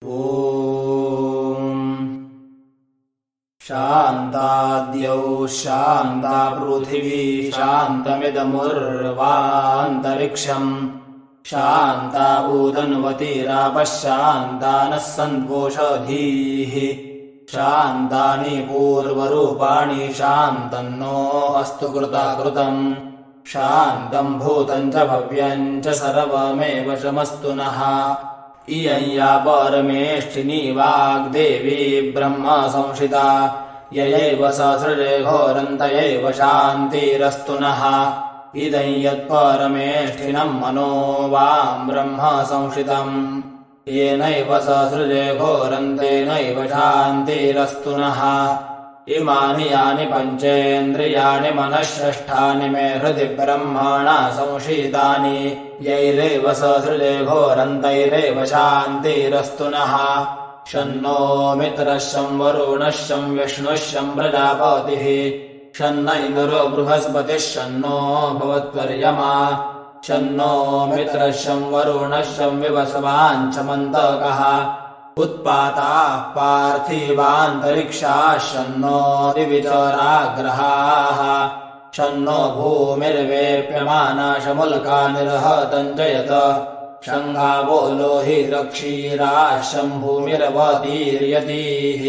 ॐ शान्ताद्यौ शान्ता पृथिवी शान्तमिदमुर्वान्तरिक्षम् शान्ता ऊदन्वतीरापः शान्ता नः सन्त्वोषधीः शान्तानि पूर्वरूपाणि शान्तन्नो अस्तु कृताकृतम् शान्तम् भूतम् च भव्यम् च सर्वमेव शमस्तु नः इयं या परमेष्ठिनी वाग्देवी ब्रह्म संशिता ययैव सहस्रजे घोरन्तयैव शान्तिरस्तु नः इदं यत्परमेष्ठिनम् मनो वां ब्रह्म संशितम् येनैव सहस्रजे घोरन्तेनैव शान्तिरस्तु नः इमानि यानि पञ्चेन्द्रियाणि मनःषष्ठानि मे हृदि ब्रह्मणा संशितानि यैरेव सहस्रजे घोरन्तैरेव शान्तिरस्तु नः शन्नो मित्रः शं वरुणः शं विष्णुः शं प्रजापतिः शन्न इन्द्रो बृहस्पतिः शन्नो भवत्वर्यमा शन्नो मित्रः शं वरुणः शं विवस्वाञ्चमन्तकः उत्पाताः पार्थिवान्तरिक्षाः शन्नो दिविचराग्रहाः शन्नो भूमिर्वेप्यमाना शमुल्का निर्हतञ्जयत शङ्गावो लोहिरक्षीराः शं भूमिरवतीर्यतीः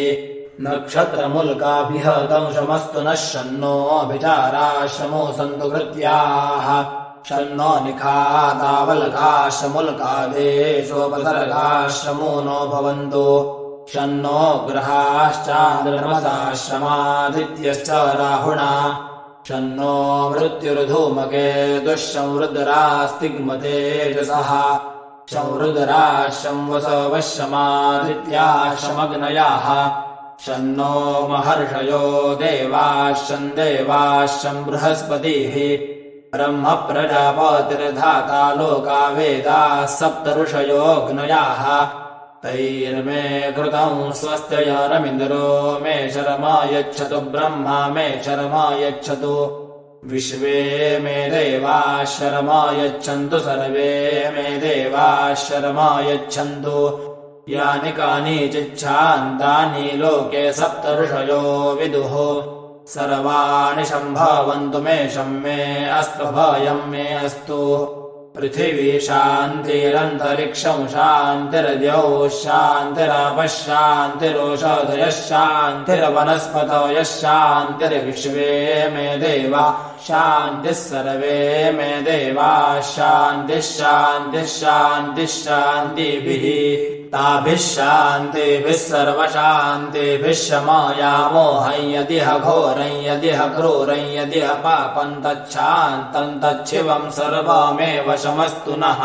नक्षत्रमुल्काभिहतं शमस्तु नः शन्नोऽभिचाराः शमो सन्तु कृत्याः शन्नो निखातावल्काः शमुल्कादेशोपसर्गाः शमो नो भवन्तु शन्नो ग्रहाश्चान्द्रमसाः शमादित्यश्च राहुणा शन्नो मृत्युर्धूमकेतुः शं रुद्रास्तिग्मतेजसः शं रुद्राः शं वसवः शमादित्याः शमग्नयाः शन्नो महर्षयो देवाः शं देवाः शं बृहस्पतिः ब्रह्म प्रजापतिर्धाता लोका वेदाः सप्त ऋषयोऽग्नयाः तैर्मे कृतं स्वस्त्ययनमिन्द्रो मे शर्मायच्छतु ब्रह्मा मे शर्मायच्छतु विश्वे मे देवाः शर्मायच्छन्तु सर्वे मे देवाः शर्मायच्छन्तु यानि कानिचिच्छान्तानि लोके सप्त ऋषयो विदुः सर्वाणि सम्भवन्तु मे शं मे अस्तु भयं मे अस्तु पृथिवी शान्तिरन्तरिक्षं शान्तिर्द्यौः शान्तिरापः शान्तिरोषधयः शान्तिर्वनस्पतयः शान्तिर्विश्वे मे देवा शान्तिः सर्वे मे देवाः शान्तिः शान्तिः शान्तिः शान्तिभिः ताभिः शान्तिभिः सर्वशान्तिभिः शमायामो यदिह घोरं यदिह क्रूरं यदिह पापं तच्छान्तं तच्छिवं सर्वमेव शमस्तु नः।